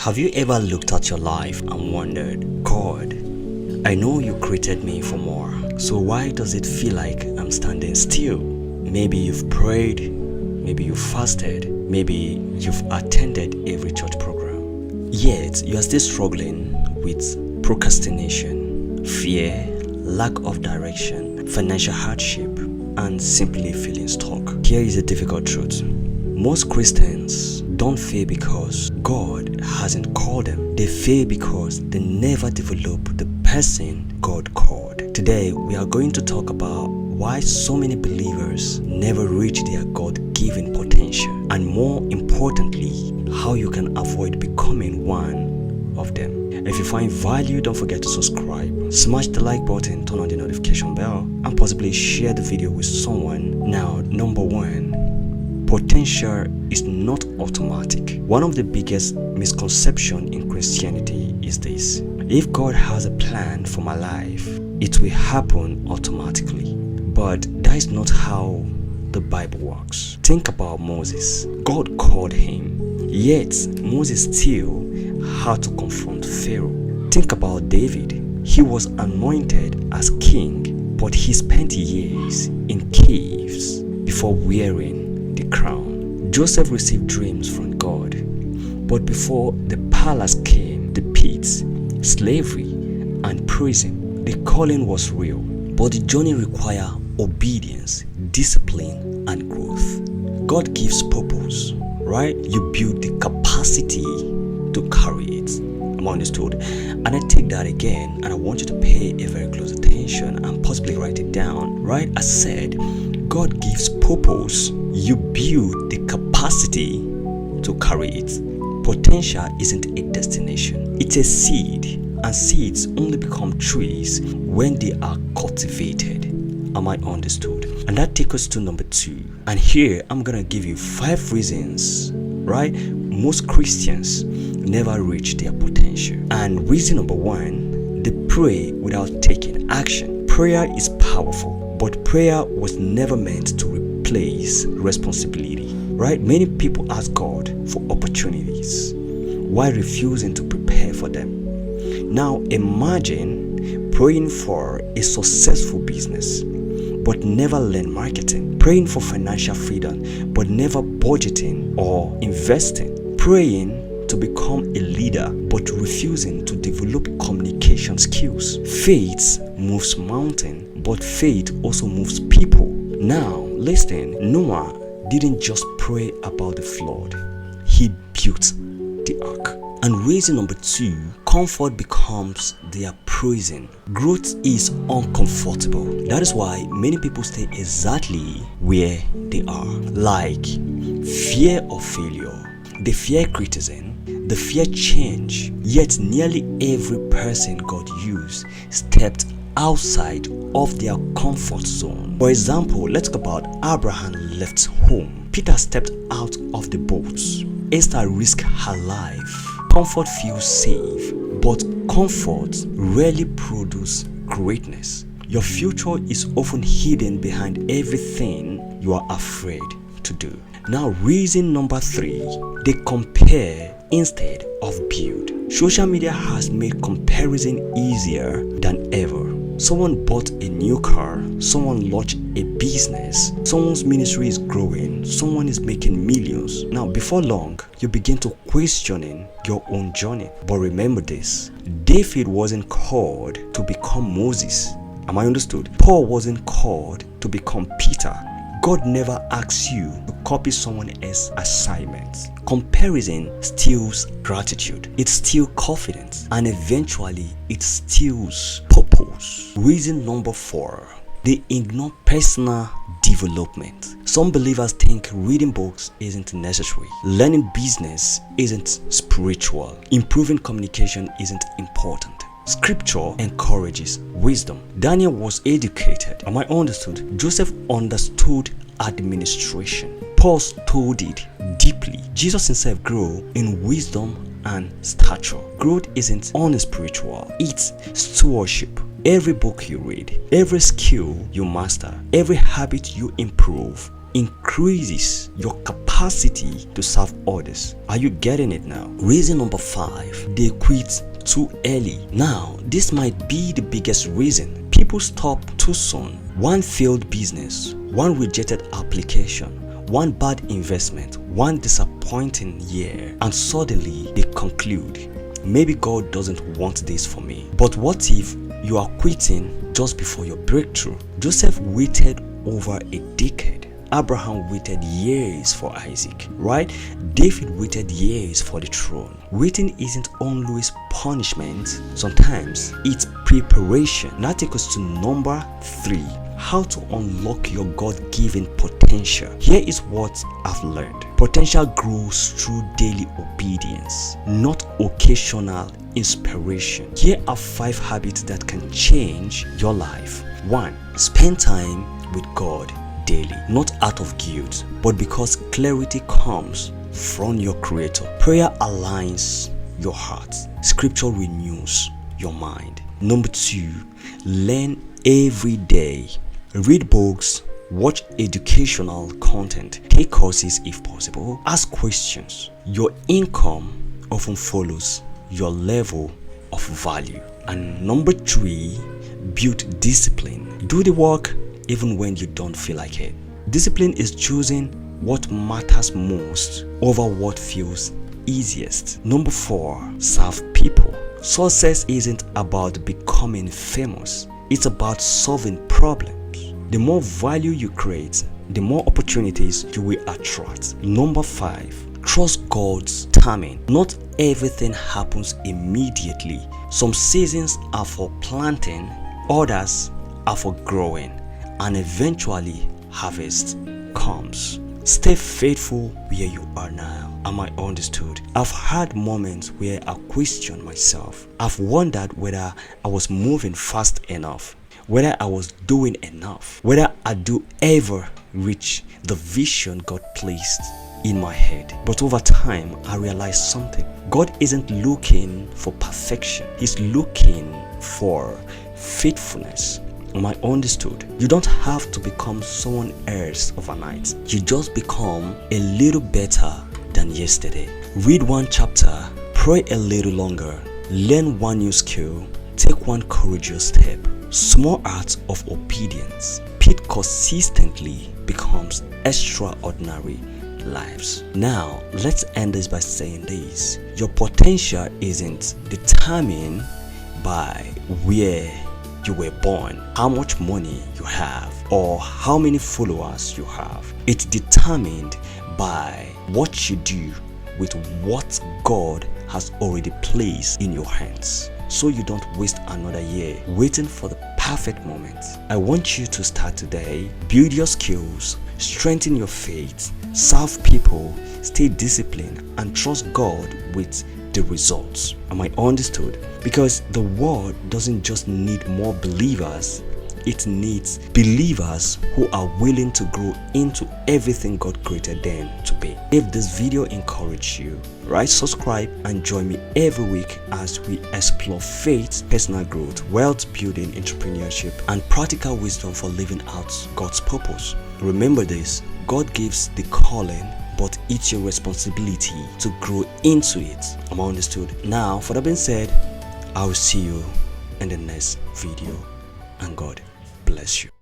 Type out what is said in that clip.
Have you ever looked at your life and wondered, God, I know you created me for more, so why does it feel like I'm standing still? Maybe you've prayed, maybe you've fasted, maybe you've attended every church program. Yet you are still struggling with procrastination, fear, lack of direction, financial hardship, and simply feeling stuck. Here is a difficult truth. Most Christians don't fail because God hasn't called them. They fail because they never develop the person God called. Today, we are going to talk about why so many believers never reach their God-given potential, and more importantly, how you can avoid becoming one of them. If you find value, don't forget to subscribe, smash the like button, turn on the notification bell, and possibly share the video with someone. Now, number one, potential is not automatic. One of the biggest misconceptions in Christianity is this: if God has a plan for my life, it will happen automatically. But that is not how the Bible works. Think about Moses. God called him, yet Moses still had to confront Pharaoh. Think about David. He was anointed as king, but he spent years in caves before wearing the crown. Joseph received dreams from God, but before the palace came the pits, slavery, and prison. The calling was real, but the journey required obedience, discipline, and growth. God gives purpose, right? You build the capacity to carry it. I'm understood. And I take that again, and I want you to pay a very close attention and possibly write it down, right? I said, God gives purpose. You build the capacity to carry it. Potential isn't a destination. It's a seed, and seeds only become trees when they are cultivated. Am I understood? And that takes us to number two. And here I'm gonna give you 5 reasons, right? Most Christians never reach their potential. And reason number 1, they pray without taking action. Prayer is powerful, but prayer was never meant to replace responsibility, right? Many people ask God for opportunities while refusing to prepare for them. Now imagine praying for a successful business but never learn marketing, praying for financial freedom but never budgeting or investing, praying to become a leader but refusing to develop communication skills. Faith moves mountains, but faith also moves people. Now listen, Noah didn't just pray about the flood, he built the ark. And reason number 2, comfort becomes their prison. Growth is uncomfortable. That is why many people stay exactly where they are. Like fear of failure, they fear criticism, they fear change. Yet nearly every person God used stepped outside of their comfort zone. For example, let's talk about Abraham left home. Peter stepped out of the boat. Esther risked her life. Comfort feels safe, but comfort rarely produces greatness. Your future is often hidden behind everything you are afraid to do. Now, reason number 3, they compare instead of build. Social media has made comparison easier than ever. Someone bought a new car, someone launched a business, someone's ministry is growing, someone is making millions. Now, before long, you begin to questioning your own journey. But remember this, David wasn't called to become Moses. Am I understood? Paul wasn't called to become Peter. God never asks you to copy someone else's assignments. Comparison steals gratitude, it steals confidence, and eventually it steals purpose. Reason number 4, they ignore personal development. Some believers think reading books isn't necessary, learning business isn't spiritual, improving communication isn't important. Scripture encourages wisdom. Daniel was educated. Am I understood? Joseph understood administration. Paul studied deeply. Jesus himself grew in wisdom and stature. Growth isn't unspiritual, it's stewardship. Every book you read, every skill you master, every habit you improve increases your capacity to serve others. Are you getting it now? Reason number 5, they quit too early. Now, this might be the biggest reason people stop too soon. One failed business, one rejected application, one bad investment, one disappointing year, and suddenly they conclude, maybe God doesn't want this for me. But what if you are quitting just before your breakthrough? Joseph waited over a decade. Abraham waited years for Isaac, right? David waited years for the throne. Waiting isn't always punishment. Sometimes it's preparation. That takes us to number 3. How to unlock your God-given potential. Here is what I've learned. Potential grows through daily obedience, not occasional inspiration. Here are 5 habits that can change your life. 1. Spend time with God daily, not out of guilt, but because clarity comes from your Creator. Prayer aligns your heart. Scripture renews your mind. Number 2, learn every day. Read books, watch educational content, take courses if possible, ask questions. Your income often follows your level of value. And number 3, build discipline. Do the work even when you don't feel like it. Discipline is choosing what matters most over what feels easiest. Number 4, serve people. Success isn't about becoming famous. It's about solving problems. The more value you create, the more opportunities you will attract. Number 5, trust God's timing. Not everything happens immediately. Some seasons are for planting, others are for growing, and eventually harvest comes. Stay faithful where you are now. Am I understood? I've had moments where I questioned myself. I've wondered whether I was moving fast enough, whether I was doing enough, whether I do ever reach the vision God placed in my head. But over time, I realized something. God isn't looking for perfection. He's looking for faithfulness. Am I understood? You don't have to become someone else overnight. You just become a little better than yesterday. Read one chapter, pray a little longer, learn one new skill, take one courageous step. Small acts of obedience, repeat consistently, becomes extraordinary lives. Now, let's end this by saying this. Your potential isn't determined by where you were born, how much money you have, or how many followers you have. It's determined by what you do with what God has already placed in your hands, so you don't waste another year waiting for the perfect moment. I want you to start today. Build your skills, strengthen your faith, serve people, stay disciplined, and trust God with the results. Am I understood? Because the world doesn't just need more believers, it needs believers who are willing to grow into everything God created them to be. If this video encouraged you, subscribe and join me every week as we explore faith, personal growth, wealth building, entrepreneurship, and practical wisdom for living out God's purpose. Remember this, God gives the calling, but it's your responsibility to grow into it. Am I understood? Now, for that being said, I will see you in the next video, and God bless you.